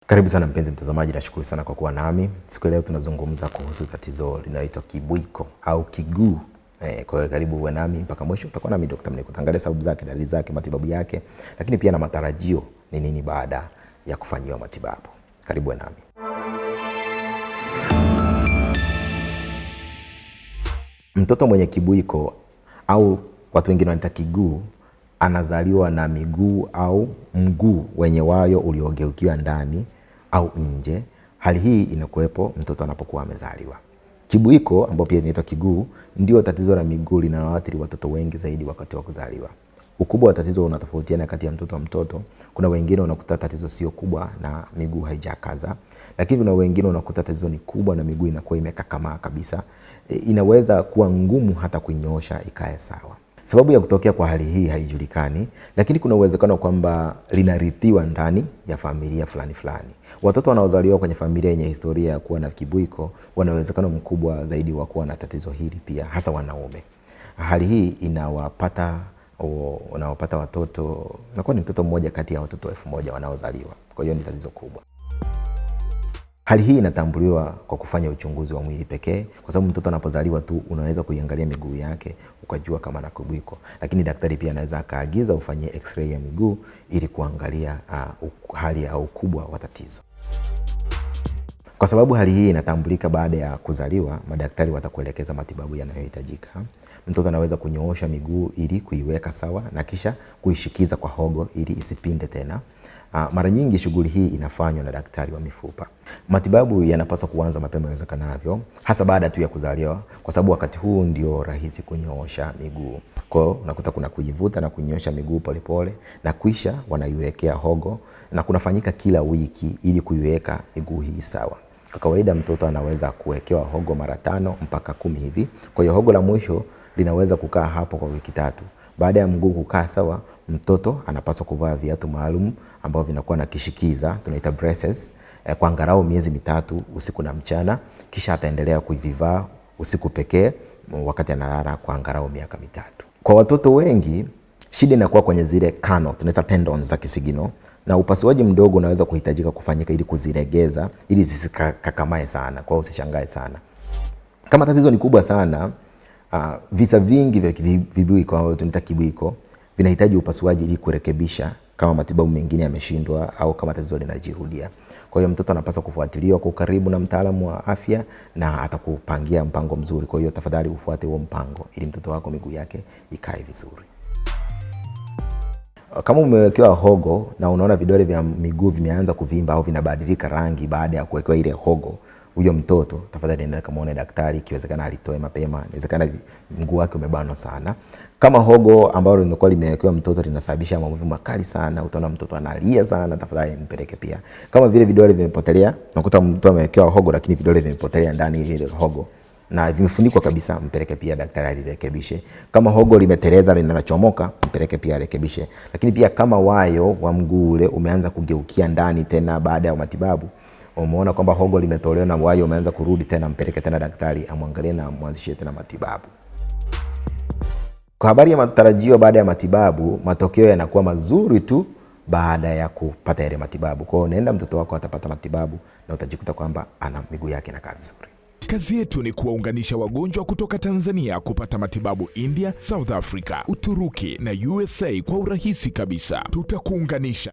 Karibu sana mpenzi mtazamaji, nashukuru sana kwa kuwa nami. Siku leo tunazungumza kuhusu tatizo linaloitwa kibwiko au kiguu. Kwa hiyo karibu uwe nami mpaka mwisho. Utakuwa nami Dr. Mneko, tutaangalia sababu zake, dalili zake, matibabu yake, lakini pia na matarajio ni nini baada ya kufanyiwa matibabu. Karibu uwe nami. Mtoto mwenye kibwiko au watu wengine wanaita kiguu anazaliwa na miguu au mguu wenye wayo uliogeukiwa ndani au nje. Hali hii inakuwepo mtoto anapokuwa amezaliwa. Kibwiko ambao pia inaitwa kiguu ndio tatizo la miguu linaloathiri watoto wengi zaidi wakati wa kuzaliwa. Ukubwa wa tatizo unatofautiana kati ya mtoto. Kuna wengine unakuta tatizo sio kubwa na miguu haijakaza, lakini kuna wengine unakuta tatizo ni kubwa na miguu inakuwa imekakamaa kabisa. Inaweza kuwa ngumu hata kuinyoosha ikae sawa. Sababu ya kutokea kwa hali hii haijulikani, lakini kuna uwezekano kwamba linarithiwa ndani ya familia fulani. Watoto wanaozaliwa kwenye familia yenye historia ya kuwa na kibwiko wana uwezekano mkubwa zaidi wa kuwa na tatizo hili pia, hasa wanaume. Hali hii inawapata watoto, nakuwa ni mtoto mmoja kati ya watoto 1000 wanaozaliwa. Kwa hiyo ni tatizo kubwa. Hali hii inatambuliwa kwa kufanya uchunguzi wa mwili pekee, kwa sababu mtoto anapozaliwa tu unaweza kuiangalia miguu yake ukajua kama ana kibwiko, lakini daktari pia anaweza akaagiza ufanyie x-ray ya miguu ili kuangalia hali au ukubwa wa tatizo. Kwa sababu hali hii inatambulika baada ya kuzaliwa, madaktari watakuelekeza matibabu yanayohitajika. Mtoto anaweza kunyoosha miguu ili kuiweka sawa na kisha kuishikiza kwa hogo ili isipinde tena. Mara nyingi shughuli hii inafanywa na daktari wa mifupa. Matibabu yanapaswa kuanza mapema iwezekanavyo, hasa baada tu ya kuzaliwa, kwa sababu wakati huu ndio rahisi kunyoosha miguu. Kwa hiyo unakuta kuna kujivuta na kunyoosha miguu polepole, na kisha wanaiwekea hogo, na kunafanyika kila wiki ili kuiweka miguu hii sawa. Kwa kawaida mtoto anaweza kuwekewa hogo mara 5 mpaka 10 hivi. Kwa hiyo hogo la mwisho linaweza kukaa hapo kwa wiki 3. Baada ya mguu kukaa sawa, mtoto anapaswa kuvaa viatu maalum ambavyo vinakuwa na kishikiza, tunaita braces, kwa angalau miezi 3 usiku na mchana. Kisha ataendelea kuvivaa usiku pekee wakati analala kwa angalau miaka 3. Kwa watoto wengi shida inakuwa kwenye zile kano, tunaita tendons za kisigino, na upasuaji mdogo unaweza kuhitajika kufanyika ili kuzilegeza ili zisikakamae sana. Kwa hiyo usishangae sana kama tatizo ni kubwa sana. Visa vingi vya kibwiko au tunaita kibwiko vinahitaji upasuaji ili kurekebisha kama matibabu mengine yameshindwa au kama tatizo linajirudia. Kwa hiyo mtoto anapaswa kufuatiliwa kwa karibu na mtaalamu wa afya na atakupangia mpango mzuri. Kwa hiyo tafadhali ufuate huo mpango ili mtoto wako miguu yake ikae vizuri. Kama umewekewa hogo na unaona vidole vya miguu vimeanza kuvimba au vinabadilika rangi baada ya kuwekewa ile hogo, huyo mtoto tafadhali nenda kumuone daktari, ikiwezekana alitoe mapema. Inawezekana mguu wake umebanwa sana. Kama hogo ambalo limekuwa limewekewa mtoto linasababisha maumivu makali sana, utaona mtoto analia sana, tafadhali mpeleke pia. Kama vile vidole vimepotelea, unakuta mtu amewekewa hogo lakini vidole vimepotelea ndani ile hogo na vimefunikwa kabisa, mpeleke pia daktari alirekebishe. Kama hogo limeteleza linachomoka, mpeleke pia arekebishe. Lakini pia kama wayo wa mguu ule umeanza kugeukia ndani tena baada ya matibabu, umeona kwamba hogo limetolewa na wayo umeanza kurudi tena, mpeleke tena daktari amwangalie na mwanzishie tena matibabu. Kwa habari ya matarajio baada ya matibabu, matokeo yanakuwa mazuri tu baada ya kupata ile matibabu. Kwa hiyo nenda, mtoto wako atapata matibabu na utajikuta kwamba ana miguu yake inakaa vizuri. Kazi yetu ni kuwaunganisha wagonjwa kutoka Tanzania kupata matibabu India, South Africa, Uturuki na USA kwa urahisi kabisa. Tutakuunganisha.